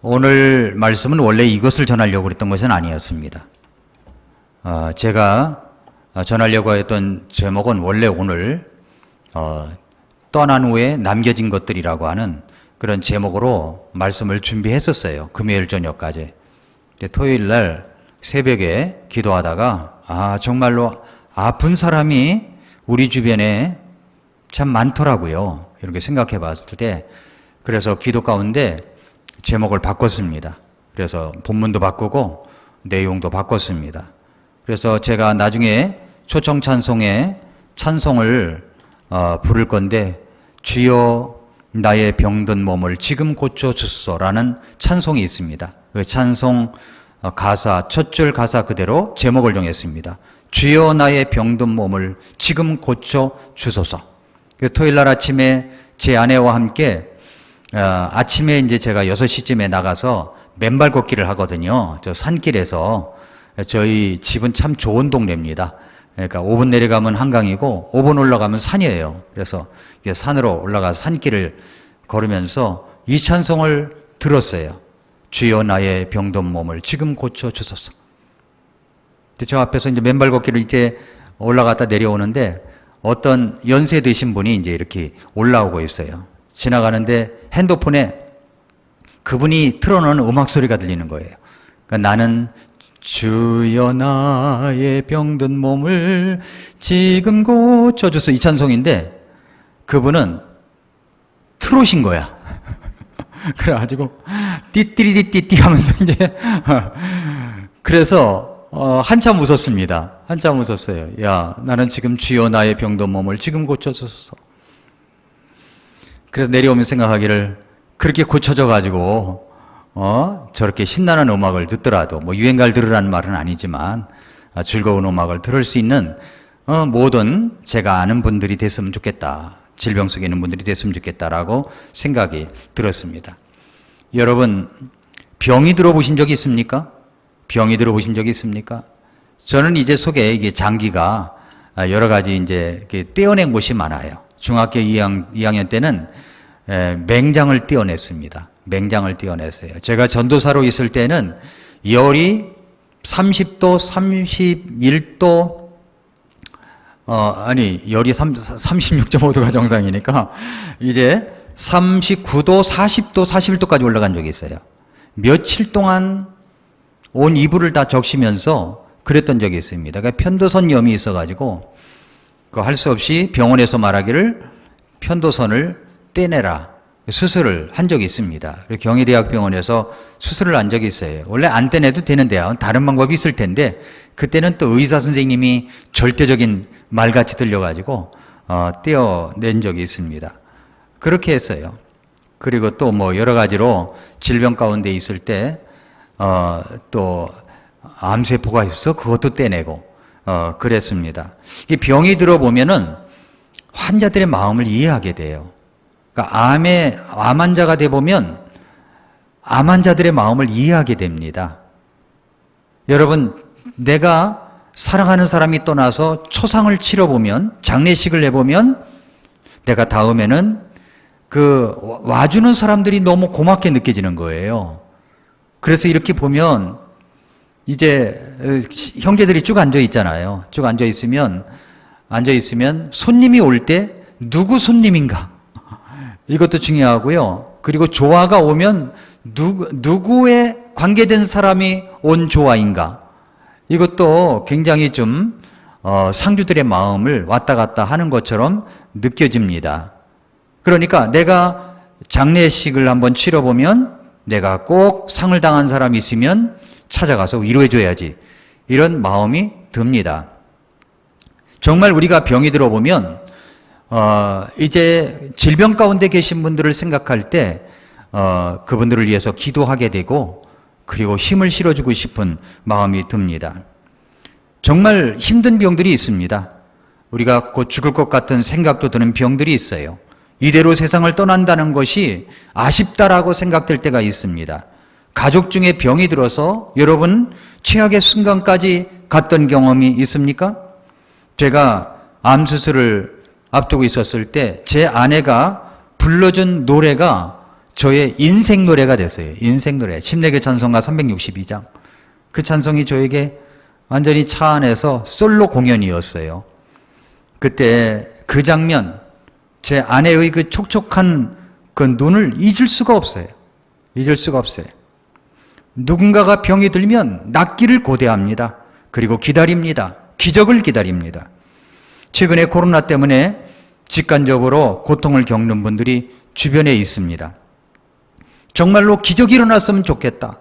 오늘 말씀은 원래 이것을 전하려고 그랬던 것은 아니었습니다. 제가 전하려고 했던 제목은 원래 오늘 떠난 후에 남겨진 것들이라고 하는 그런 제목으로 말씀을 준비했었어요. 금요일 저녁까지. 토요일 날 새벽에 기도하다가 정말로 아픈 사람이 우리 주변에 참 많더라고요. 이렇게 생각해 봤을 때 그래서 기도 가운데 제목을 바꿨습니다. 그래서 본문도 바꾸고 내용도 바꿨습니다. 그래서 제가 나중에 초청 찬송에 찬송을 부를 건데 주여 나의 병든 몸을 지금 고쳐주소서라는 찬송이 있습니다. 그 찬송 가사 첫 줄 가사 그대로 제목을 정했습니다. 주여 나의 병든 몸을 지금 고쳐주소서. 토요일 날 아침에 제 아내와 함께 아침에 이제 제가 6시쯤에 나가서 맨발 걷기를 하거든요. 저 산길에서. 저희 집은 참 좋은 동네입니다. 그러니까 5분 내려가면 한강이고 5분 올라가면 산이에요. 그래서 산으로 올라가서 산길을 걸으면서 이 찬송을 들었어요. 주여 나의 병든 몸을 지금 고쳐주소서. 저 앞에서 이제 맨발 걷기를 이렇게 올라갔다 내려오는데 어떤 연세 드신 분이 이제 이렇게 올라오고 있어요. 지나가는데 핸드폰에 그분이 틀어놓은 음악 소리가 들리는 거예요. 그러니까 나는 주여 나의 병든 몸을 지금 고쳐주소 이 찬송인데 그분은 트롯인 거야. 그래가지고 띠띠리띠띠 하면서 이제 그래서 한참 웃었습니다. 한참 웃었어요. 야, 나는 지금 주여 나의 병든 몸을 지금 고쳐주소서. 그래서 내려오면서 생각하기를 그렇게 고쳐져 가지고 저렇게 신나는 음악을 듣더라도 뭐 유행가를 들으라는 말은 아니지만 즐거운 음악을 들을 수 있는 모든 제가 아는 분들이 됐으면 좋겠다. 질병 속에 있는 분들이 됐으면 좋겠다라고 생각이 들었습니다. 여러분 병이 들어보신 적이 있습니까? 병이 들어보신 적이 있습니까? 저는 이제 속에 이게 장기가 여러 가지 이제 떼어낸 곳이 많아요. 중학교 2학년 때는 맹장을 떼어냈습니다. 맹장을 떼어냈어요. 제가 전도사로 있을 때는 열이 30도, 31도, 열이 36.5도가 정상이니까 이제 39도, 40도, 41도까지 올라간 적이 있어요. 며칠 동안 온 이불을 다 적시면서 그랬던 적이 있습니다. 그러니까 편도선염이 있어가지고 할 수 없이 병원에서 말하기를 편도선을 떼내라 수술을 한 적이 있습니다. 경희대학병원에서 수술을 한 적이 있어요. 원래 안 떼내도 되는데요. 다른 방법이 있을 텐데 그때는 또 의사 선생님이 절대적인 말같이 들려가지고 떼어낸 적이 있습니다. 그렇게 했어요. 그리고 또 뭐 여러 가지로 질병 가운데 있을 때 또 암세포가 있어 그것도 떼내고 그랬습니다. 이 병이 들어보면은 환자들의 마음을 이해하게 돼요. 그러니까 암 환자가 돼 보면 암 환자들의 마음을 이해하게 됩니다. 여러분, 내가 사랑하는 사람이 떠나서 초상을 치러보면, 장례식을 해보면, 내가 다음에는 와주는 사람들이 너무 고맙게 느껴지는 거예요. 그래서 이렇게 보면, 이제 형제들이 쭉 앉아 있잖아요. 쭉 앉아 있으면 손님이 올 때 누구 손님인가? 이것도 중요하고요. 그리고 조화가 오면 누구에 관계된 사람이 온 조화인가? 이것도 굉장히 좀 상주들의 마음을 왔다 갔다 하는 것처럼 느껴집니다. 그러니까 내가 장례식을 한번 치러보면 내가 꼭 상을 당한 사람이 있으면 찾아가서 위로해줘야지. 이런 마음이 듭니다. 정말 우리가 병이 들어보면 이제 질병 가운데 계신 분들을 생각할 때 그분들을 위해서 기도하게 되고 그리고 힘을 실어주고 싶은 마음이 듭니다. 정말 힘든 병들이 있습니다. 우리가 곧 죽을 것 같은 생각도 드는 병들이 있어요. 이대로 세상을 떠난다는 것이 아쉽다라고 생각될 때가 있습니다. 가족 중에 병이 들어서 여러분 최악의 순간까지 갔던 경험이 있습니까? 제가 암 수술을 앞두고 있었을 때 제 아내가 불러준 노래가 저의 인생 노래가 됐어요. 인생 노래. 침례교 찬송가 362장. 그 찬송이 저에게 완전히 차 안에서 솔로 공연이었어요. 그때 그 장면, 제 아내의 그 촉촉한 그 눈을 잊을 수가 없어요. 잊을 수가 없어요. 누군가가 병이 들면 낫기를 고대합니다. 그리고 기다립니다. 기적을 기다립니다. 최근에 코로나 때문에 직간접으로 고통을 겪는 분들이 주변에 있습니다. 정말로 기적이 일어났으면 좋겠다.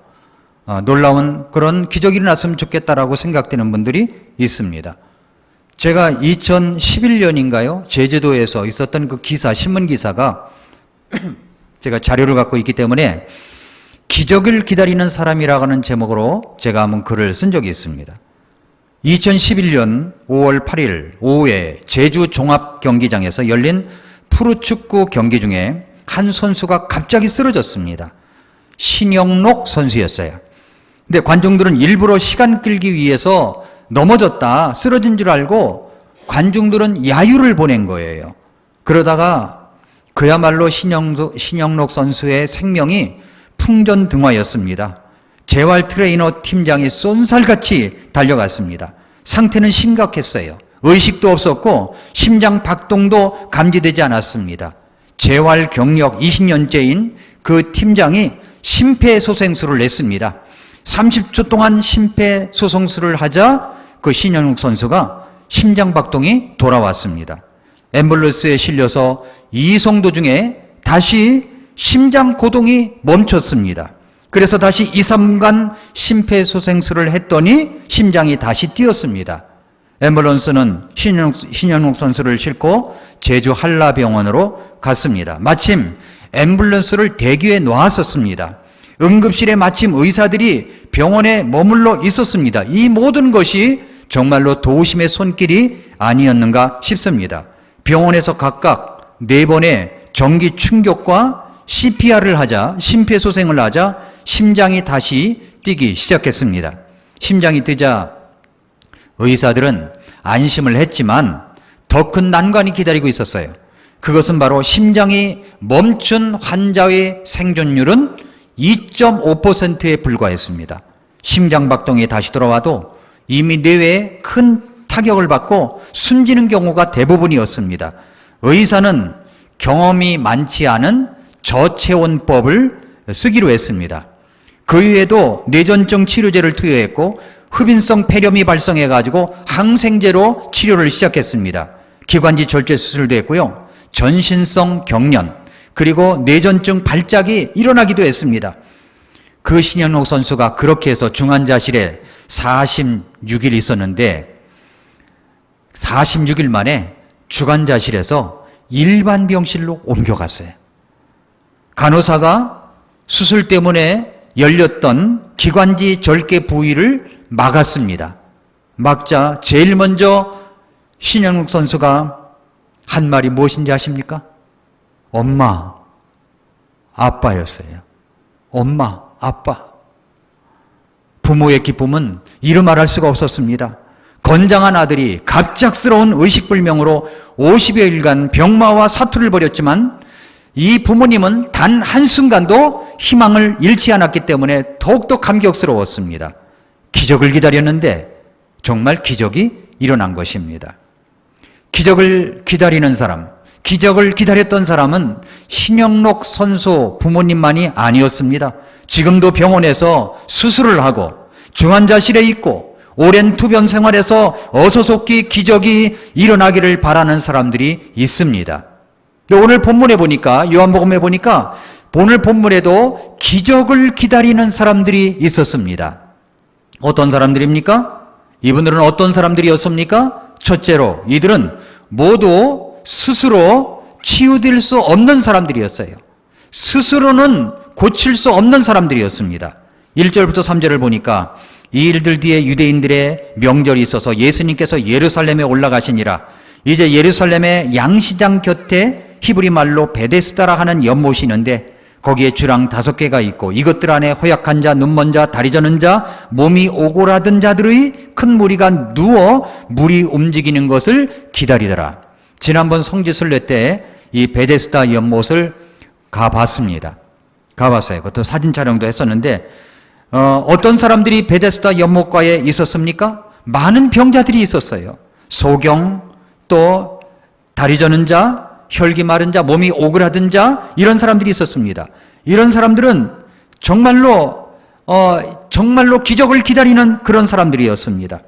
놀라운 그런 기적이 일어났으면 좋겠다라고 생각되는 분들이 있습니다. 제가 2011년인가요? 제주도에서 있었던 그 기사, 신문 기사가 제가 자료를 갖고 있기 때문에 기적을 기다리는 사람이라고 하는 제목으로 제가 한번 글을 쓴 적이 있습니다. 2011년 5월 8일 오후에 제주 종합경기장에서 열린 프로축구 경기 중에 한 선수가 갑자기 쓰러졌습니다. 신영록 선수였어요. 근데 관중들은 일부러 시간 끌기 위해서 넘어졌다, 쓰러진 줄 알고 관중들은 야유를 보낸 거예요. 그러다가 그야말로 신영록 선수의 생명이 풍전등화였습니다. 재활 트레이너 팀장이 쏜살같이 달려갔습니다. 상태는 심각했어요. 의식도 없었고 심장 박동도 감지되지 않았습니다. 재활 경력 20년째인 그 팀장이 심폐소생술을 냈습니다. 30초 동안 심폐소생술을 하자 그 신영욱 선수가 심장 박동이 돌아왔습니다. 앰뷸런스에 실려서 이송 도중에 다시 심장 고동이 멈췄습니다. 그래서 다시 2, 3간 심폐소생술을 했더니 심장이 다시 뛰었습니다. 앰뷸런스는 신영욱 선수를 싣고 제주 한라병원으로 갔습니다. 마침 앰뷸런스를 대기에 놓았었습니다. 응급실에 마침 의사들이 병원에 머물러 있었습니다. 이 모든 것이 정말로 도심의 손길이 아니었는가 싶습니다. 병원에서 각각 4번의 전기 충격과 CPR을 하자, 심폐소생을 하자 심장이 다시 뛰기 시작했습니다. 심장이 뛰자 의사들은 안심을 했지만 더 큰 난관이 기다리고 있었어요. 그것은 바로 심장이 멈춘 환자의 생존율은 2.5%에 불과했습니다. 심장 박동이 다시 돌아와도 이미 뇌에 큰 타격을 받고 숨지는 경우가 대부분이었습니다. 의사는 경험이 많지 않은 저체온법을 쓰기로 했습니다. 그 이후에도 뇌전증 치료제를 투여했고 흡인성 폐렴이 발생해가지고 항생제로 치료를 시작했습니다. 기관지 절제 수술도 했고요. 전신성 경련 그리고 뇌전증 발작이 일어나기도 했습니다. 그 신현옥 선수가 그렇게 해서 중환자실에 46일 있었는데 46일 만에 중환자실에서 일반 병실로 옮겨갔어요. 간호사가 수술 때문에 열렸던 기관지 절개 부위를 막았습니다. 막자 제일 먼저 신영욱 선수가 한 말이 무엇인지 아십니까? 엄마, 아빠였어요. 엄마, 아빠. 부모의 기쁨은 이루 말할 수가 없었습니다. 건장한 아들이 갑작스러운 의식불명으로 50여일간 병마와 사투를 벌였지만 이 부모님은 단 한순간도 희망을 잃지 않았기 때문에 더욱더 감격스러웠습니다. 기적을 기다렸는데 정말 기적이 일어난 것입니다. 기적을 기다리는 사람, 기적을 기다렸던 사람은 신영록 선수 부모님만이 아니었습니다. 지금도 병원에서 수술을 하고 중환자실에 있고 오랜 투병 생활에서 어소속히 기적이 일어나기를 바라는 사람들이 있습니다. 오늘 본문에 보니까, 요한복음에 보니까 오늘 본문에도 기적을 기다리는 사람들이 있었습니다. 어떤 사람들입니까? 이분들은 어떤 사람들이었습니까? 첫째로 이들은 모두 스스로 치유될 수 없는 사람들이었어요. 스스로는 고칠 수 없는 사람들이었습니다. 1절부터 3절을 보니까 이 일들 뒤에 유대인들의 명절이 있어서 예수님께서 예루살렘에 올라가시니라. 이제 예루살렘의 양시장 곁에 히브리 말로 베데스다라 하는 연못이 있는데 거기에 주랑 5개가 있고 이것들 안에 허약한 자, 눈먼 자, 다리 저는 자, 몸이 오고라든 자들의 큰 무리가 누워 물이 움직이는 것을 기다리더라. 지난번 성지순례 때 이 베데스다 연못을 가봤습니다. 가봤어요. 그것도 사진 촬영도 했었는데 어떤 사람들이 베데스다 연못가에 있었습니까? 많은 병자들이 있었어요. 소경, 또 다리 저는 자, 혈기 마른 자, 몸이 오그라든 자, 이런 사람들이 있었습니다. 이런 사람들은 정말로 기적을 기다리는 그런 사람들이었습니다.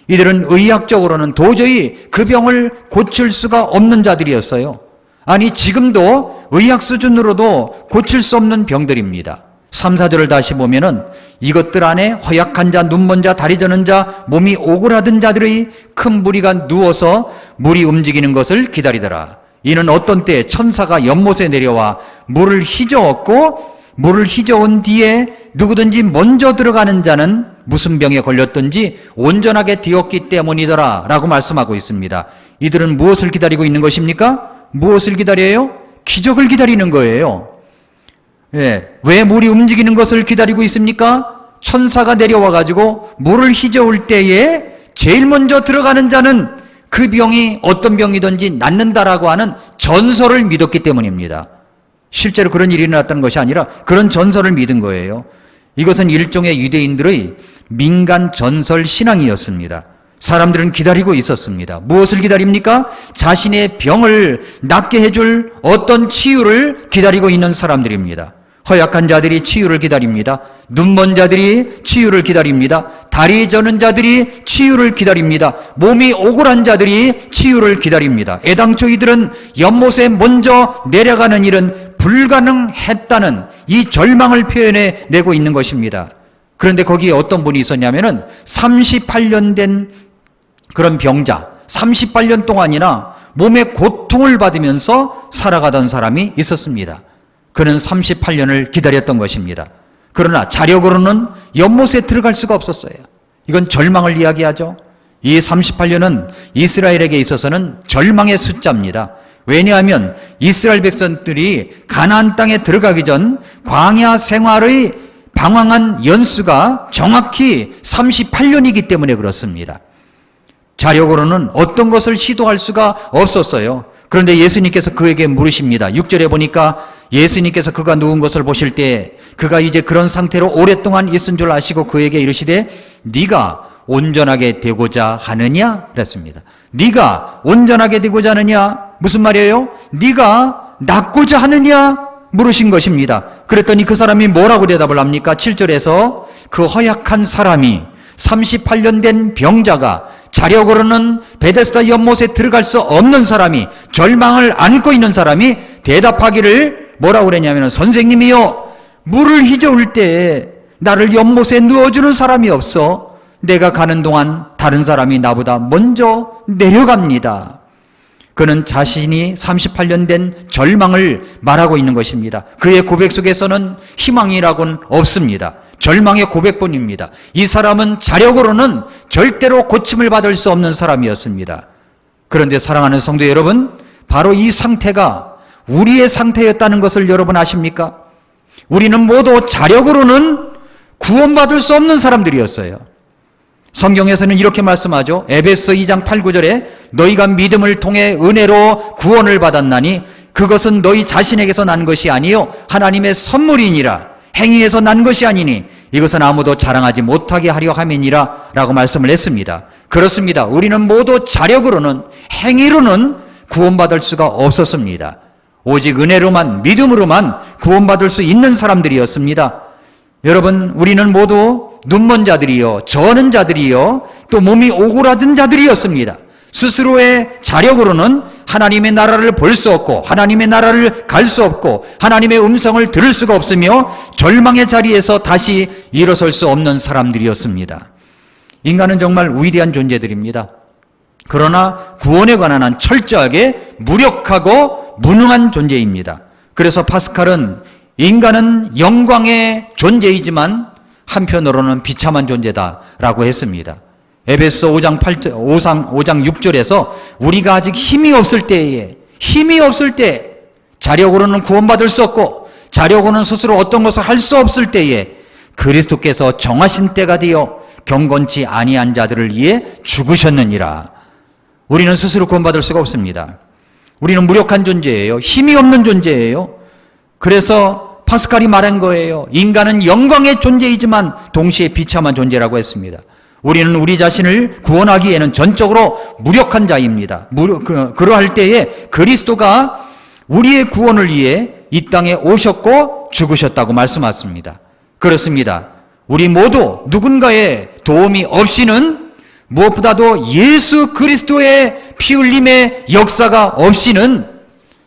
이들은 의학적으로는 도저히 그 병을 고칠 수가 없는 자들이었어요. 아니, 지금도 의학 수준으로도 고칠 수 없는 병들입니다. 3, 4절을 다시 보면은 이것들 안에 허약한 자, 눈먼 자, 다리 저는 자, 몸이 오그라든 자들의 큰 무리가 누워서 물이 움직이는 것을 기다리더라. 이는 어떤 때에 천사가 연못에 내려와 물을 휘저었고, 물을 휘저은 뒤에 누구든지 먼저 들어가는 자는 무슨 병에 걸렸든지 온전하게 되었기 때문이더라 라고 말씀하고 있습니다. 이들은 무엇을 기다리고 있는 것입니까? 무엇을 기다려요? 기적을 기다리는 거예요. 왜 물이 움직이는 것을 기다리고 있습니까? 천사가 내려와 가지고 물을 휘저을 때에 제일 먼저 들어가는 자는 그 병이 어떤 병이든지 낫는다라고 하는 전설을 믿었기 때문입니다. 실제로 그런 일이 일어났다는 것이 아니라 그런 전설을 믿은 거예요. 이것은 일종의 유대인들의 민간 전설 신앙이었습니다. 사람들은 기다리고 있었습니다. 무엇을 기다립니까? 자신의 병을 낫게 해줄 어떤 치유를 기다리고 있는 사람들입니다. 허약한 자들이 치유를 기다립니다. 눈먼 자들이 치유를 기다립니다. 다리 저는 자들이 치유를 기다립니다. 몸이 오골한 자들이 치유를 기다립니다. 애당초 이들은 연못에 먼저 내려가는 일은 불가능했다는 이 절망을 표현해 내고 있는 것입니다. 그런데 거기에 어떤 분이 있었냐면은 38년 된 그런 병자, 38년 동안이나 몸에 고통을 받으면서 살아가던 사람이 있었습니다. 그는 38년을 기다렸던 것입니다. 그러나 자력으로는 연못에 들어갈 수가 없었어요. 이건 절망을 이야기하죠. 이 38년은 이스라엘에게 있어서는 절망의 숫자입니다. 왜냐하면 이스라엘 백성들이 가나안 땅에 들어가기 전 광야 생활의 방황한 연수가 정확히 38년이기 때문에 그렇습니다. 자력으로는 어떤 것을 시도할 수가 없었어요. 그런데 예수님께서 그에게 물으십니다. 6절에 보니까 예수님께서 그가 누운 것을 보실 때 그가 이제 그런 상태로 오랫동안 있은 줄 아시고 그에게 이르시되 네가 온전하게 되고자 하느냐? 그랬습니다. 네가 온전하게 되고자 하느냐? 무슨 말이에요? 네가 낫고자 하느냐? 물으신 것입니다. 그랬더니 그 사람이 뭐라고 대답을 합니까? 7절에서 그 허약한 사람이 38년 된 병자가 자력으로는 베데스다 연못에 들어갈 수 없는 사람이 절망을 안고 있는 사람이 대답하기를 뭐라고 그랬냐면 선생님이요 물을 휘저을 때 나를 연못에 넣어주는 사람이 없어 내가 가는 동안 다른 사람이 나보다 먼저 내려갑니다. 그는 자신이 38년 된 절망을 말하고 있는 것입니다. 그의 고백 속에서는 희망이라고는 없습니다. 절망의 고백뿐입니다. 이 사람은 자력으로는 절대로 고침을 받을 수 없는 사람이었습니다. 그런데 사랑하는 성도 여러분, 바로 이 상태가 우리의 상태였다는 것을 여러분 아십니까? 우리는 모두 자력으로는 구원받을 수 없는 사람들이었어요. 성경에서는 이렇게 말씀하죠. 에베소 2장 8, 9절에 너희가 믿음을 통해 은혜로 구원을 받았나니 그것은 너희 자신에게서 난 것이 아니요 하나님의 선물이니라. 행위에서 난 것이 아니니 이것은 아무도 자랑하지 못하게 하려 함이니라 라고 말씀을 했습니다. 그렇습니다. 우리는 모두 자력으로는 행위로는 구원받을 수가 없었습니다. 오직 은혜로만 믿음으로만 구원받을 수 있는 사람들이었습니다. 여러분, 우리는 모두 눈먼 자들이요 저는 자들이요 또 몸이 오그라든 자들이었습니다. 스스로의 자력으로는 하나님의 나라를 볼 수 없고 하나님의 나라를 갈 수 없고 하나님의 음성을 들을 수가 없으며 절망의 자리에서 다시 일어설 수 없는 사람들이었습니다. 인간은 정말 위대한 존재들입니다. 그러나 구원에 관한 한 철저하게 무력하고 무능한 존재입니다. 그래서 파스칼은 인간은 영광의 존재이지만 한편으로는 비참한 존재다라고 했습니다. 에베소 5장 6절에서 우리가 아직 힘이 없을 때 자력으로는 구원받을 수 없고 자력으로는 스스로 어떤 것을 할 수 없을 때에 그리스도께서 정하신 때가 되어 경건치 아니한 자들을 위해 죽으셨느니라. 우리는 스스로 구원받을 수가 없습니다. 우리는 무력한 존재예요. 힘이 없는 존재예요. 그래서 파스칼이 말한 거예요. 인간은 영광의 존재이지만 동시에 비참한 존재라고 했습니다. 우리는 우리 자신을 구원하기에는 전적으로 무력한 자입니다. 그러할 때에 그리스도가 우리의 구원을 위해 이 땅에 오셨고 죽으셨다고 말씀하셨습니다. 그렇습니다. 우리 모두 누군가의 도움이 없이는, 무엇보다도 예수 그리스도의 피 흘림의 역사가 없이는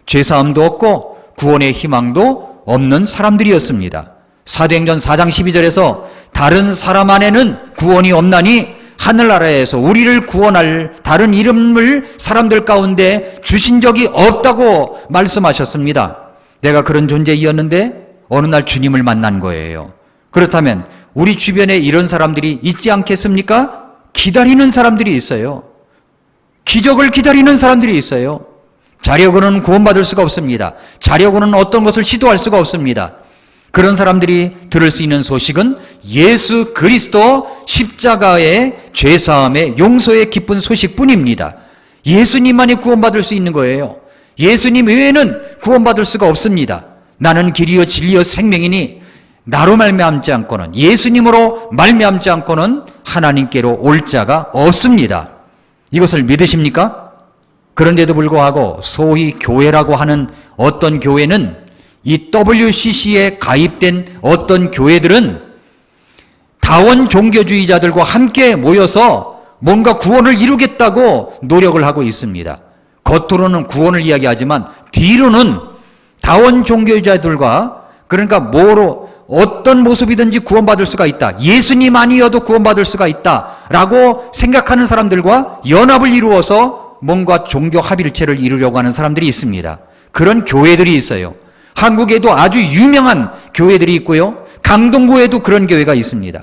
죄사함도 없고 구원의 희망도 없는 사람들이었습니다. 사도행전 4장 12절에서 다른 사람 안에는 구원이 없나니 하늘나라에서 우리를 구원할 다른 이름을 사람들 가운데 주신 적이 없다고 말씀하셨습니다. 내가 그런 존재이었는데 어느 날 주님을 만난 거예요. 그렇다면 우리 주변에 이런 사람들이 있지 않겠습니까? 기다리는 사람들이 있어요. 기적을 기다리는 사람들이 있어요. 자력으로는 구원받을 수가 없습니다. 자력으로는 어떤 것을 시도할 수가 없습니다. 그런 사람들이 들을 수 있는 소식은 예수 그리스도 십자가의 죄사함의 용서의 기쁜 소식뿐입니다. 예수님만이 구원받을 수 있는 거예요. 예수님 외에는 구원받을 수가 없습니다. 나는 길이요 진리요 생명이니 나로 말미암지 않고는, 예수님으로 말미암지 않고는 하나님께로 올 자가 없습니다. 이것을 믿으십니까? 그런데도 불구하고 소위 교회라고 하는 어떤 교회는, 이 WCC에 가입된 어떤 교회들은 다원 종교주의자들과 함께 모여서 뭔가 구원을 이루겠다고 노력을 하고 있습니다. 겉으로는 구원을 이야기하지만 뒤로는 다원 종교주의자들과, 그러니까 뭐로 어떤 모습이든지 구원받을 수가 있다, 예수님 아니어도 구원받을 수가 있다라고 생각하는 사람들과 연합을 이루어서 뭔가 종교 합일체를 이루려고 하는 사람들이 있습니다. 그런 교회들이 있어요. 한국에도 아주 유명한 교회들이 있고요, 강동구에도 그런 교회가 있습니다.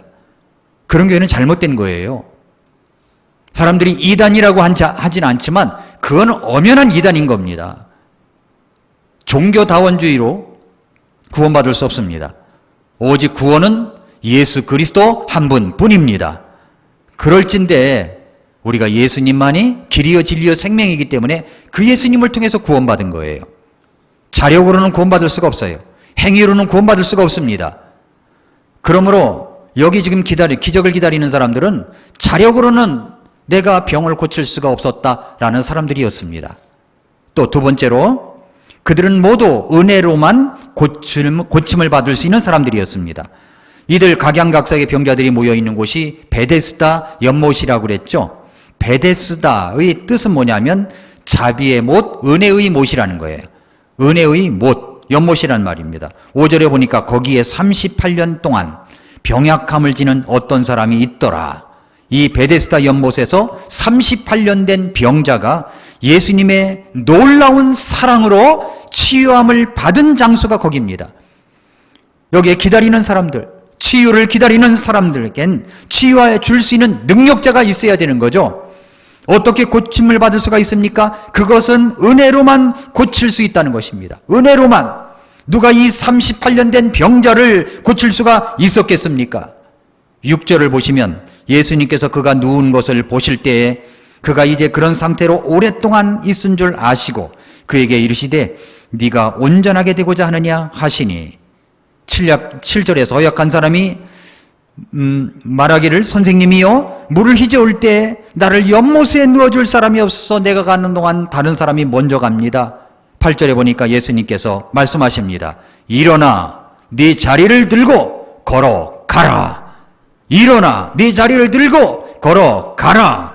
그런 교회는 잘못된 거예요. 사람들이 이단이라고 하진 않지만 그건 엄연한 이단인 겁니다. 종교다원주의로 구원받을 수 없습니다. 오직 구원은 예수 그리스도 한 분뿐입니다. 그럴진데 우리가 예수님만이 길이요 진리요 생명이기 때문에 그 예수님을 통해서 구원받은 거예요. 자력으로는 구원받을 수가 없어요. 행위로는 구원받을 수가 없습니다. 그러므로 여기 지금 기적을 기다리는 사람들은 자력으로는 내가 병을 고칠 수가 없었다라는 사람들이었습니다. 또 두 번째로 그들은 모두 은혜로만 고침을 받을 수 있는 사람들이었습니다. 이들 각양각색의 병자들이 모여있는 곳이 베데스다 연못이라고 그랬죠. 베데스다의 뜻은 뭐냐면 자비의 못, 은혜의 못이라는 거예요. 은혜의 못, 연못이란 말입니다. 5절에 보니까 거기에 38년 동안 병약함을 지닌 어떤 사람이 있더라. 이 베데스다 연못에서 38년 된 병자가 예수님의 놀라운 사랑으로 치유함을 받은 장소가 거기입니다. 여기에 기다리는 사람들, 치유를 기다리는 사람들에겐 치유해 줄 수 있는 능력자가 있어야 되는 거죠. 어떻게 고침을 받을 수가 있습니까? 그것은 은혜로만 고칠 수 있다는 것입니다. 은혜로만. 누가 이 38년 된 병자를 고칠 수가 있었겠습니까? 6절을 보시면 예수님께서 그가 누운 것을 보실 때에 그가 이제 그런 상태로 오랫동안 있은 줄 아시고 그에게 이르시되 네가 온전하게 되고자 하느냐 하시니 7절에서 허약한 사람이 말하기를 선생님이여 물을 휘저을 때 나를 연못에 넣어줄 사람이 없어서 내가 가는 동안 다른 사람이 먼저 갑니다. 8절에 보니까 예수님께서 말씀하십니다. 일어나 네 자리를 들고 걸어가라. 일어나 네 자리를 들고 걸어가라.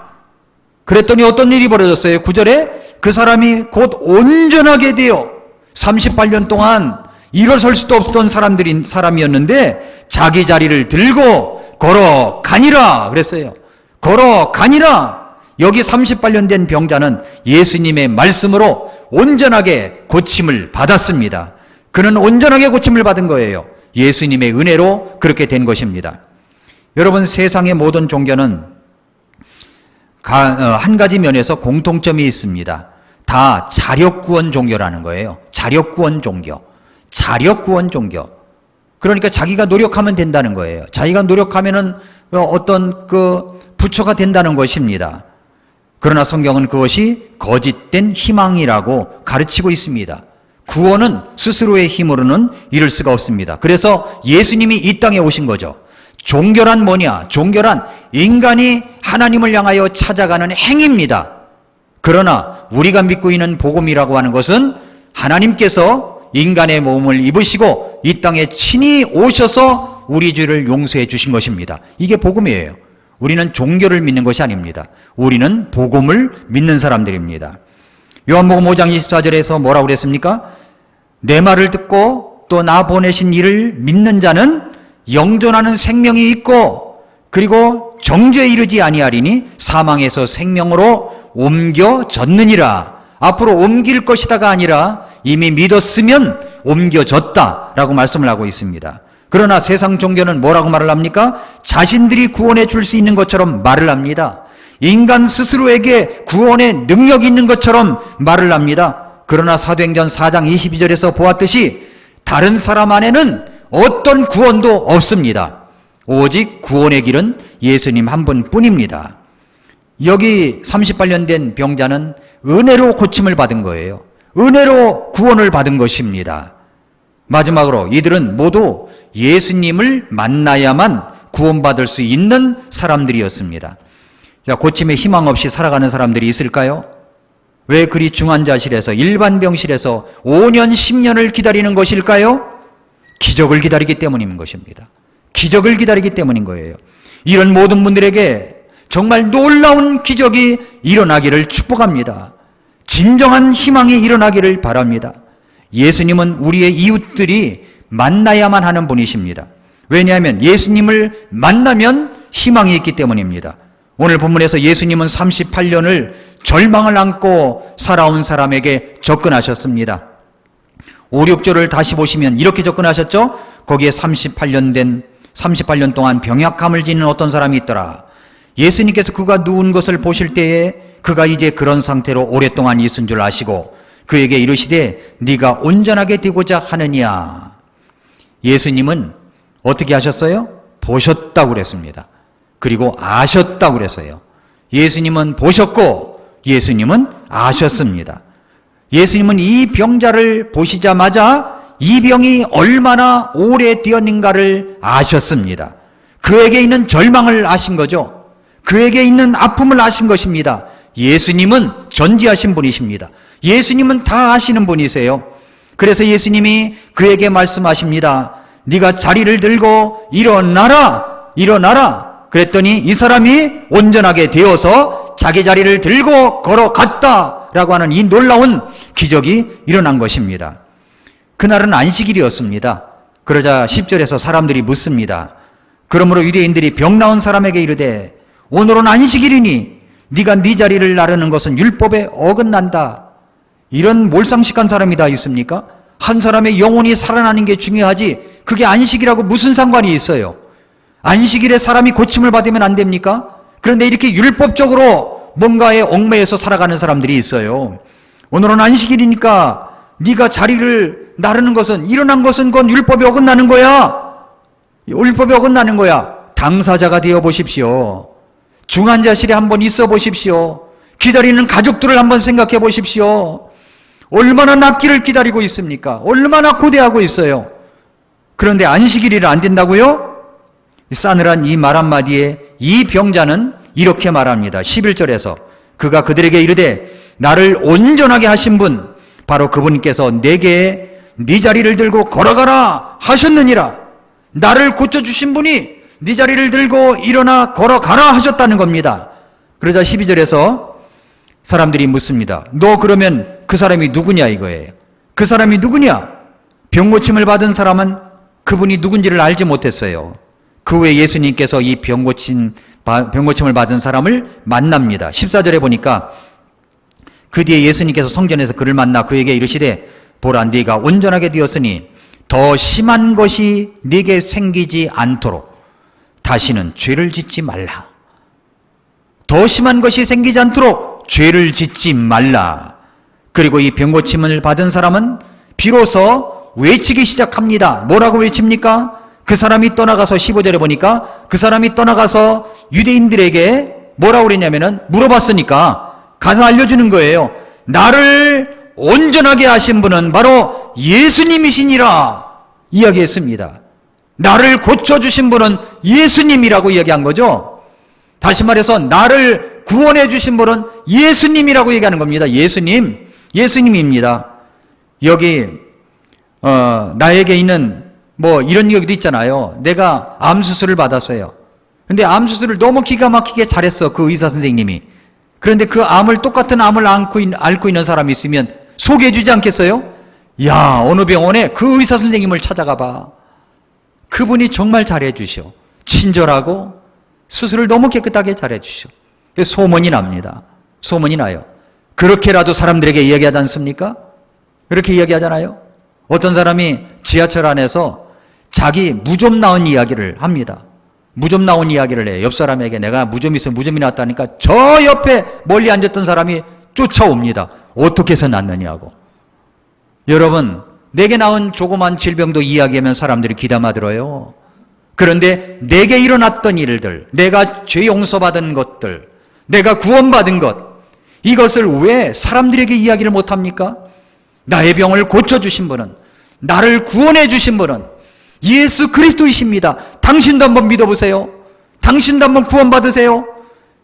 그랬더니 어떤 일이 벌어졌어요? 9절에 그 사람이 곧 온전하게 되어 38년 동안 일어설 수도 없던 사람이었는데 자기 자리를 들고 걸어가니라 그랬어요. 걸어가니라. 여기 38년 된 병자는 예수님의 말씀으로 온전하게 고침을 받았습니다. 그는 온전하게 고침을 받은 거예요. 예수님의 은혜로 그렇게 된 것입니다. 여러분, 세상의 모든 종교는 한 가지 면에서 공통점이 있습니다. 다 자력구원 종교라는 거예요. 자력구원 종교. 자력구원 종교. 그러니까 자기가 노력하면 된다는 거예요. 자기가 노력하면은 어떤 부처가 된다는 것입니다. 그러나 성경은 그것이 거짓된 희망이라고 가르치고 있습니다. 구원은 스스로의 힘으로는 이룰 수가 없습니다. 그래서 예수님이 이 땅에 오신 거죠. 종교란 뭐냐? 종교란 인간이 하나님을 향하여 찾아가는 행위입니다. 그러나 우리가 믿고 있는 복음이라고 하는 것은 하나님께서 인간의 몸을 입으시고 이 땅에 친히 오셔서 우리 죄를 용서해 주신 것입니다. 이게 복음이에요. 우리는 종교를 믿는 것이 아닙니다. 우리는 복음을 믿는 사람들입니다. 요한복음 5장 24절에서 뭐라고 그랬습니까? 내 말을 듣고 또 나 보내신 이를 믿는 자는 영존하는 생명이 있고 그리고 정죄에 이르지 아니하리니 사망에서 생명으로 옮겨졌느니라. 앞으로 옮길 것이다가 아니라 이미 믿었으면 옮겨졌다라고 말씀을 하고 있습니다. 그러나 세상 종교는 뭐라고 말을 합니까? 자신들이 구원해 줄 수 있는 것처럼 말을 합니다. 인간 스스로에게 구원의 능력이 있는 것처럼 말을 합니다. 그러나 사도행전 4장 22절에서 보았듯이 다른 사람 안에는 어떤 구원도 없습니다. 오직 구원의 길은 예수님 한 분뿐입니다. 여기 38년 된 병자는 은혜로 고침을 받은 거예요. 은혜로 구원을 받은 것입니다. 마지막으로 이들은 모두 예수님을 만나야만 구원받을 수 있는 사람들이었습니다. 자, 고침에 희망 없이 살아가는 사람들이 있을까요? 왜 그리 중환자실에서 일반 병실에서 5년 10년을 기다리는 것일까요? 기적을 기다리기 때문인 것입니다. 기적을 기다리기 때문인 거예요. 이런 모든 분들에게 정말 놀라운 기적이 일어나기를 축복합니다. 진정한 희망이 일어나기를 바랍니다. 예수님은 우리의 이웃들이 만나야만 하는 분이십니다. 왜냐하면 예수님을 만나면 희망이 있기 때문입니다. 오늘 본문에서 예수님은 38년을 절망을 안고 살아온 사람에게 접근하셨습니다. 5, 6절을 다시 보시면 이렇게 접근하셨죠? 거기에 38년 동안 병약함을 지닌 어떤 사람이 있더라. 예수님께서 그가 누운 것을 보실 때에 그가 이제 그런 상태로 오랫동안 있은 줄 아시고 그에게 이르시되 네가 온전하게 되고자 하느냐. 예수님은 어떻게 하셨어요? 보셨다고 그랬습니다. 그리고 아셨다고 그랬어요. 예수님은 보셨고 예수님은 아셨습니다. 예수님은 이 병자를 보시자마자 이 병이 얼마나 오래되었는가를 아셨습니다. 그에게 있는 절망을 아신 거죠. 그에게 있는 아픔을 아신 것입니다. 예수님은 전지하신 분이십니다. 예수님은 다 아시는 분이세요. 그래서 예수님이 그에게 말씀하십니다. 네가 자리를 들고 일어나라. 일어나라. 그랬더니 이 사람이 온전하게 되어서 자기 자리를 들고 걸어갔다라고 하는 이 놀라운 기적이 일어난 것입니다. 그날은 안식일이었습니다. 그러자 10절에서 사람들이 묻습니다. 그러므로 유대인들이 병 나은 사람에게 이르되 오늘은 안식일이니 네가 네 자리를 나르는 것은 율법에 어긋난다. 이런 몰상식한 사람이 다 있습니까? 한 사람의 영혼이 살아나는 게 중요하지 그게 안식이라고 무슨 상관이 있어요? 안식일에 사람이 고침을 받으면 안 됩니까? 그런데 이렇게 율법적으로 뭔가에 얽매여서 살아가는 사람들이 있어요. 오늘은 안식일이니까 네가 자리를 나르는 것은 일어난 것은 그건 율법에 어긋나는 거야. 율법에 어긋나는 거야. 당사자가 되어 보십시오. 중환자실에 한번 있어 보십시오. 기다리는 가족들을 한번 생각해 보십시오. 얼마나 낫기를 기다리고 있습니까? 얼마나 고대하고 있어요. 그런데 안식일이라 안 된다고요? 싸늘한 이 말 한마디에 이 병자는 이렇게 말합니다. 11절에서 그가 그들에게 이르되 나를 온전하게 하신 분 바로 그분께서 내게 네 자리를 들고 걸어가라 하셨느니라. 나를 고쳐주신 분이 네 자리를 들고 일어나 걸어가라 하셨다는 겁니다. 그러자 12절에서 사람들이 묻습니다. 너 그러면 그 사람이 누구냐 이거예요. 그 사람이 누구냐? 병고침을 받은 사람은 그분이 누군지를 알지 못했어요. 그 후에 예수님께서 이 병고침을 받은 사람을 만납니다. 14절에 보니까 그 뒤에 예수님께서 성전에서 그를 만나 그에게 이르시되 보라 네가 온전하게 되었으니 더 심한 것이 네게 생기지 않도록 다시는 죄를 짓지 말라. 더 심한 것이 생기지 않도록 죄를 짓지 말라. 그리고 이 병고침을 받은 사람은 비로소 외치기 시작합니다. 뭐라고 외칩니까? 그 사람이 떠나가서 15절에 보니까 그 사람이 떠나가서 유대인들에게 뭐라고 그랬냐면은 물어봤으니까 가서 알려주는 거예요. 나를 온전하게 하신 분은 바로 예수님이시니라 이야기했습니다. 나를 고쳐주신 분은 예수님이라고 이야기한 거죠. 다시 말해서 나를 구원해 주신 분은 예수님이라고 얘기하는 겁니다. 예수님입니다. 여기 나에게 있는 이런 얘기도 있잖아요. 내가 암 수술을 받았어요. 근데 암 수술을 너무 기가 막히게 잘했어, 그 의사 선생님이. 그런데 그 똑같은 암을 앓고 있는 사람이 있으면 소개해 주지 않겠어요? 야, 어느 병원에 그 의사 선생님을 찾아가 봐. 그분이 정말 잘해 주셔. 친절하고 수술을 너무 깨끗하게 잘해 주셔. 소문이 납니다. 소문이 나요. 그렇게라도 사람들에게 이야기하지 않습니까? 그렇게 이야기하잖아요. 어떤 사람이 지하철 안에서 자기 무좀 나온 이야기를 합니다. 무좀 나온 이야기를 해요. 옆 사람에게 내가 무좀이 있어 무좀이 났다니까 저 옆에 멀리 앉았던 사람이 쫓아옵니다. 어떻게 해서 났느냐고. 여러분, 내게 나온 조그만 질병도 이야기하면 사람들이 귀담아 들어요. 그런데 내게 일어났던 일들, 내가 죄 용서받은 것들, 내가 구원받은 것, 이것을 왜 사람들에게 이야기를 못합니까? 나의 병을 고쳐주신 분은, 나를 구원해 주신 분은 예수 그리스도이십니다. 당신도 한번 믿어보세요. 당신도 한번 구원받으세요.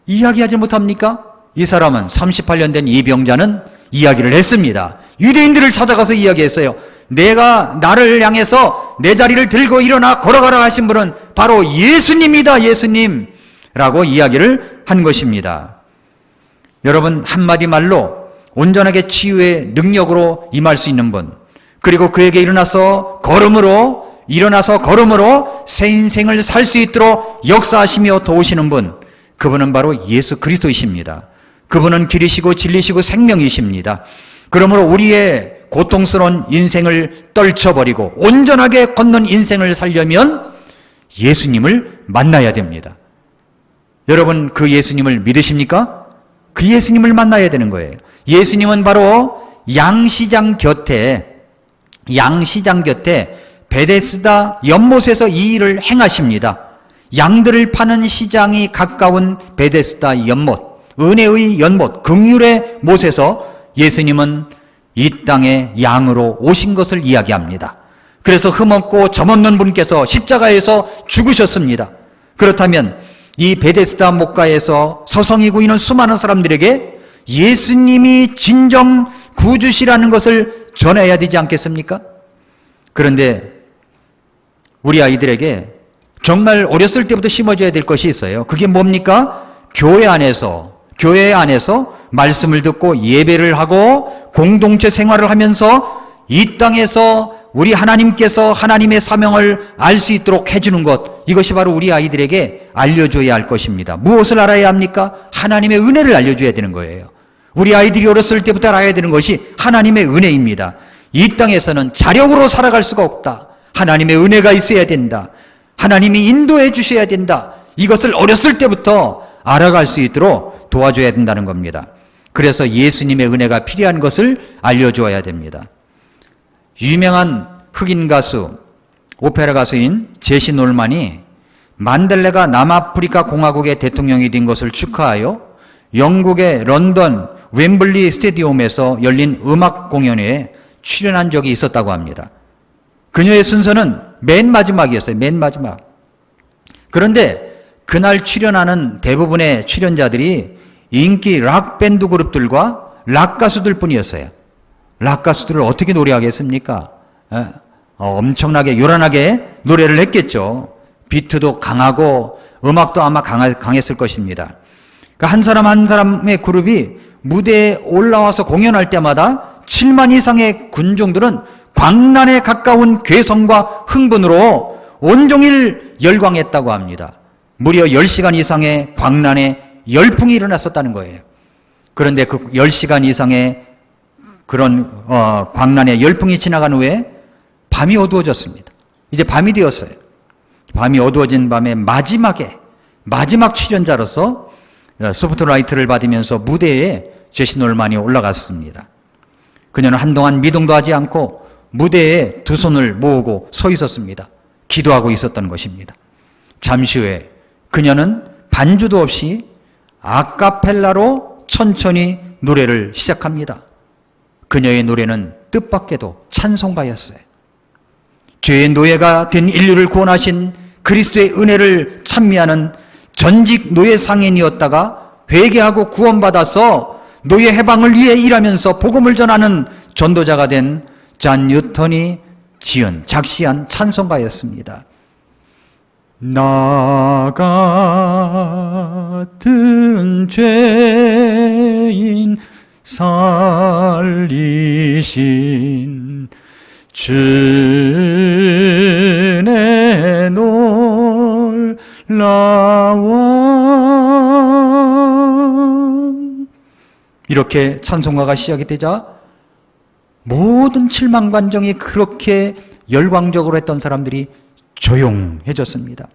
이야기하지 못합니까? 이 사람은 38년 된 이 병자는 이야기를 했습니다. 유대인들을 찾아가서 이야기했어요. 나를 향해서 내 자리를 들고 일어나 걸어가라 하신 분은 바로 예수님이다, 예수님 라고 이야기를 한 것입니다. 여러분, 한마디 말로 온전하게 치유의 능력으로 임할 수 있는 분, 그리고 그에게 일어나서 걸음으로 새 인생을 살 수 있도록 역사하시며 도우시는 분, 그분은 바로 예수 그리스도이십니다. 그분은 길이시고 진리시고 생명이십니다. 그러므로 우리의 고통스러운 인생을 떨쳐버리고 온전하게 걷는 인생을 살려면 예수님을 만나야 됩니다. 여러분, 그 예수님을 믿으십니까? 그 예수님을 만나야 되는 거예요. 예수님은 바로 양시장 곁에 베데스다 연못에서 이 일을 행하십니다. 양들을 파는 시장이 가까운 베데스다 연못, 은혜의 연못, 긍휼의 못에서 예수님은 이 땅에 양으로 오신 것을 이야기합니다. 그래서 흠없고 점없는 분께서 십자가에서 죽으셨습니다. 그렇다면 이 베데스다 못가에서 서성이고 있는 수많은 사람들에게 예수님이 진정 구주시라는 것을 전해야 되지 않겠습니까? 그런데 우리 아이들에게 정말 어렸을 때부터 심어줘야 될 것이 있어요. 그게 뭡니까? 교회 안에서 말씀을 듣고 예배를 하고 공동체 생활을 하면서 이 땅에서 우리 하나님께서 하나님의 사명을 알 수 있도록 해주는 것, 이것이 바로 우리 아이들에게 알려줘야 할 것입니다. 무엇을 알아야 합니까? 하나님의 은혜를 알려줘야 되는 거예요. 우리 아이들이 어렸을 때부터 알아야 되는 것이 하나님의 은혜입니다. 이 땅에서는 자력으로 살아갈 수가 없다. 하나님의 은혜가 있어야 된다. 하나님이 인도해 주셔야 된다. 이것을 어렸을 때부터 알아갈 수 있도록 도와줘야 된다는 겁니다. 그래서 예수님의 은혜가 필요한 것을 알려줘야 됩니다. 유명한 흑인 가수, 오페라 가수인 제시 놀만이 만델레가 남아프리카 공화국의 대통령이 된 것을 축하하여 영국의 런던 웸블리 스테디움에서 열린 음악 공연에 출연한 적이 있었다고 합니다. 그녀의 순서는 맨 마지막이었어요. 맨 마지막. 그런데 그날 출연하는 대부분의 출연자들이 인기 락밴드 그룹들과 락 가수들 뿐이었어요. 락 가수들을 어떻게 노래하겠습니까? 엄청나게 요란하게 노래를 했겠죠. 비트도 강하고 음악도 아마 강했을 것입니다. 그러니까 한 사람 한 사람의 그룹이 무대에 올라와서 공연할 때마다 7만 이상의 군중들은 광란에 가까운 괴성과 흥분으로 온종일 열광했다고 합니다. 무려 10시간 이상의 광란에 열풍이 일어났었다는 거예요. 그런데 그 10시간 이상의 그런 광란의 열풍이 지나간 후에 밤이 어두워졌습니다. 이제 밤이 되었어요. 밤이 어두워진 밤에 마지막 출연자로서 스포트라이트를 받으면서 무대에 제시 놀만이 올라갔습니다. 그녀는 한동안 미동도 하지 않고 무대에 두 손을 모으고 서 있었습니다. 기도하고 있었던 것입니다. 잠시 후에 그녀는 반주도 없이 아카펠라로 천천히 노래를 시작합니다. 그녀의 노래는 뜻밖에도 찬송가였어요. 죄의 노예가 된 인류를 구원하신 그리스도의 은혜를 찬미하는 전직 노예 상인이었다가 회개하고 구원받아서 노예 해방을 위해 일하면서 복음을 전하는 전도자가 된 잔 뉴턴이 지은 작시한 찬송가였습니다. 나 같은 죄인 살리신 주의 놀라운, 이렇게 찬송가가 시작이 되자 모든 칠망관정이 그렇게 열광적으로 했던 사람들이 조용해졌습니다.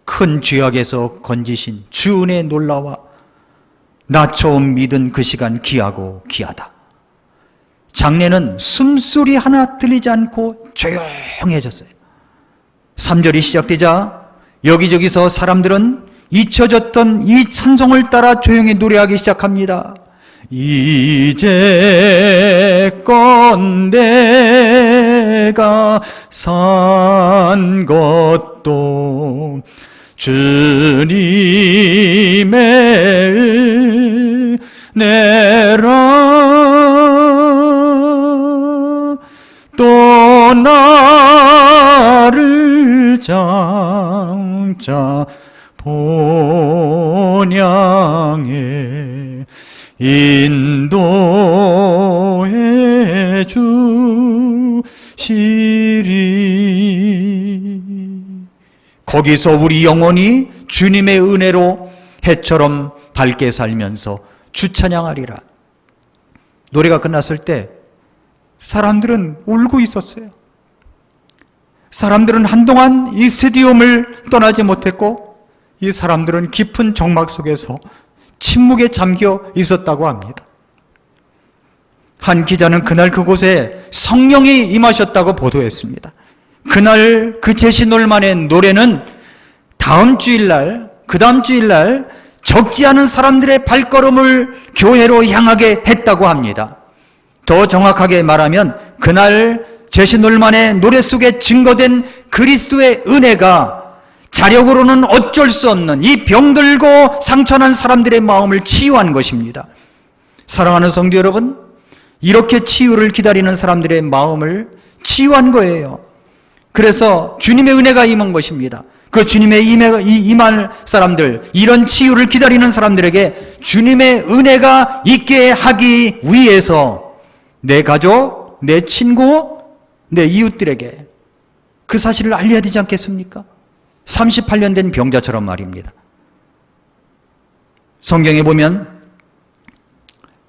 큰 죄악에서 건지신 주 은혜의 놀라와 나 처음 믿은 그 시간 귀하고 귀하다. 장례는 숨소리 하나 들리지 않고 조용해졌어요. 3절이 시작되자 여기저기서 사람들은 잊혀졌던 이 찬송을 따라 조용히 노래하기 시작합니다. 이제껏 내가 산 것도 주님의 은혜라. 또 나를 장차 본향에 인도해 주시리. 거기서 우리 영혼이 주님의 은혜로 해처럼 밝게 살면서 주 찬양하리라. 노래가 끝났을 때 사람들은 울고 있었어요. 사람들은 한동안 이 스테디움을 떠나지 못했고 이 사람들은 깊은 정막 속에서 침묵에 잠겨 있었다고 합니다. 한 기자는 그날 그곳에 성령이 임하셨다고 보도했습니다. 그날 그 제시놀만의 노래는 다음 주일날, 그 다음 주일날 적지 않은 사람들의 발걸음을 교회로 향하게 했다고 합니다. 더 정확하게 말하면 그날 제시놀만의 노래 속에 증거된 그리스도의 은혜가 자력으로는 어쩔 수 없는 이 병들고 상처난 사람들의 마음을 치유한 것입니다. 사랑하는 성도 여러분, 이렇게 치유를 기다리는 사람들의 마음을 치유한 거예요. 그래서 주님의 은혜가 임한 것입니다. 그 주님의 임할 사람들, 이런 치유를 기다리는 사람들에게 주님의 은혜가 있게 하기 위해서 내 가족, 내 친구, 내 이웃들에게 그 사실을 알려야 되지 않겠습니까? 38년 된 병자처럼 말입니다. 성경에 보면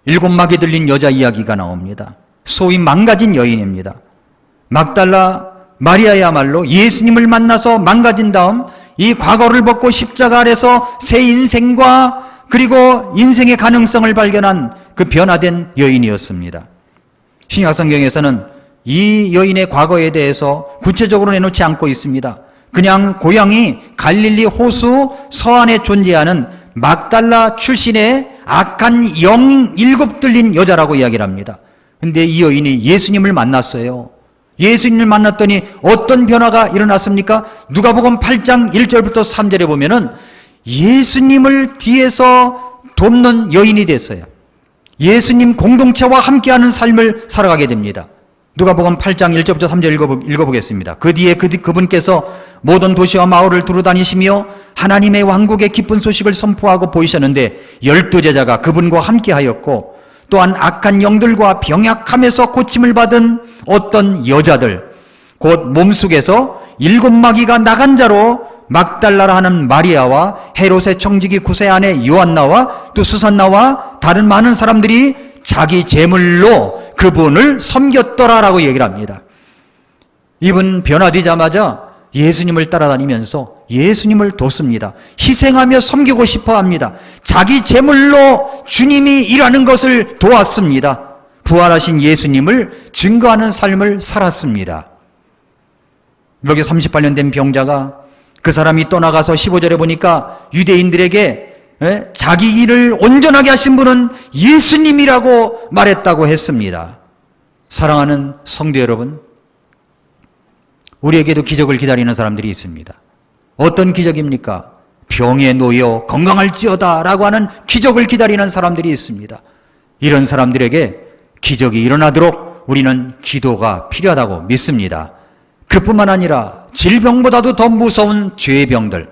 7막이 들린 여자 이야기가 나옵니다. 소위 망가진 여인입니다. 막달라 마리아야말로 예수님을 만나서 망가진 다음 이 과거를 벗고 십자가 아래서 새 인생과 그리고 인생의 가능성을 발견한 그 변화된 여인이었습니다. 신약 성경에서는 이 여인의 과거에 대해서 구체적으로 내놓지 않고 있습니다. 그냥 고향이 갈릴리 호수 서안에 존재하는 막달라 출신의 악한 영 7 들린 여자라고 이야기를 합니다. 근데 이 여인이 예수님을 만났어요. 예수님을 만났더니 어떤 변화가 일어났습니까? 누가복음 8장 1절부터 3절에 보면은 예수님을 뒤에서 돕는 여인이 됐어요. 예수님 공동체와 함께하는 삶을 살아가게 됩니다. 누가복음 8장 1절부터 3절 읽어보겠습니다. 그 뒤에 그분께서 모든 도시와 마을을 두루다니시며 하나님의 왕국의 기쁜 소식을 선포하고 보이셨는데 12제자가 그분과 함께하였고 또한 악한 영들과 병약함에서 고침을 받은 어떤 여자들, 곧 몸속에서 7마귀가 나간 자로 막달라라 하는 마리아와 헤롯의 청지기 구세 아내 요한나와 또 수산나와 다른 많은 사람들이 자기 재물로 그분을 섬겼더라라고 얘기를 합니다. 이분 변화되자마자 예수님을 따라다니면서 예수님을 돕습니다. 희생하며 섬기고 싶어 합니다. 자기 재물로 주님이 일하는 것을 도왔습니다. 부활하신 예수님을 증거하는 삶을 살았습니다. 여기 38년 된 병자가 그 사람이 떠나가서 15절에 보니까 유대인들에게 자기 일을 온전하게 하신 분은 예수님이라고 말했다고 했습니다. 사랑하는 성도 여러분, 우리에게도 기적을 기다리는 사람들이 있습니다. 어떤 기적입니까? 병에 놓여 건강할지어다 라고 하는 기적을 기다리는 사람들이 있습니다. 이런 사람들에게 기적이 일어나도록 우리는 기도가 필요하다고 믿습니다. 그뿐만 아니라 질병보다도 더 무서운 죄의 병들,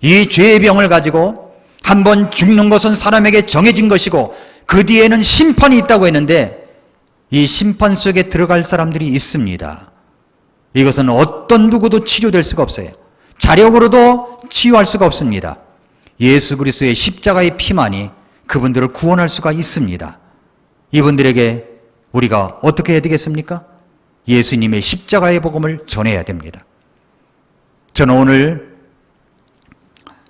이 죄의 병을 가지고 한번 죽는 것은 사람에게 정해진 것이고 그 뒤에는 심판이 있다고 했는데 이 심판 속에 들어갈 사람들이 있습니다. 이것은 어떤 누구도 치료될 수가 없어요. 자력으로도 치유할 수가 없습니다. 예수 그리스도의 십자가의 피만이 그분들을 구원할 수가 있습니다. 이분들에게 우리가 어떻게 해야 되겠습니까? 예수님의 십자가의 복음을 전해야 됩니다. 저는 오늘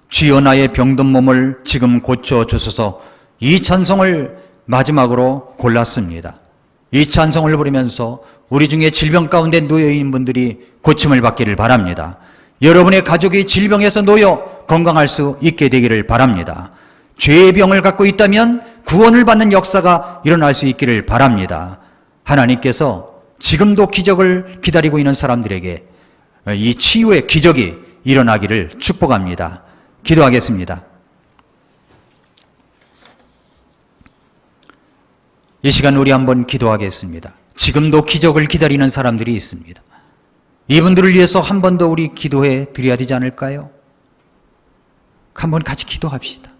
주여 나의 병든 몸을 지금 고쳐주소서 이 찬송을 마지막으로 골랐습니다. 이 찬송을 부르면서 우리 중에 질병 가운데 놓여있는 분들이 고침을 받기를 바랍니다. 여러분의 가족이 질병에서 놓여 건강할 수 있게 되기를 바랍니다. 죄의 병을 갖고 있다면 구원을 받는 역사가 일어날 수 있기를 바랍니다. 하나님께서 지금도 기적을 기다리고 있는 사람들에게 이 치유의 기적이 일어나기를 축복합니다. 기도하겠습니다. 이 시간 우리 한번 기도하겠습니다. 지금도 기적을 기다리는 사람들이 있습니다. 이분들을 위해서 한 번 더 우리 기도해 드려야 되지 않을까요? 한번 같이 기도합시다.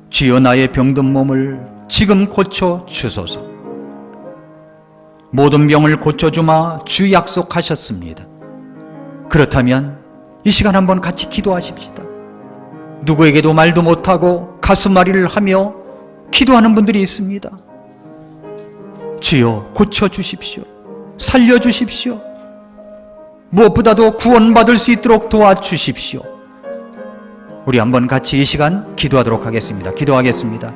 주여 나의 병든 몸을 지금 고쳐 주소서. 모든 병을 고쳐주마 주 약속하셨습니다. 그렇다면 이 시간 한번 같이 기도하십시다. 누구에게도 말도 못하고 가슴앓이를 하며 기도하는 분들이 있습니다. 주여 고쳐주십시오. 살려주십시오. 무엇보다도 구원받을 수 있도록 도와주십시오. 우리 한번 같이 이 시간 기도하도록 하겠습니다. 기도하겠습니다.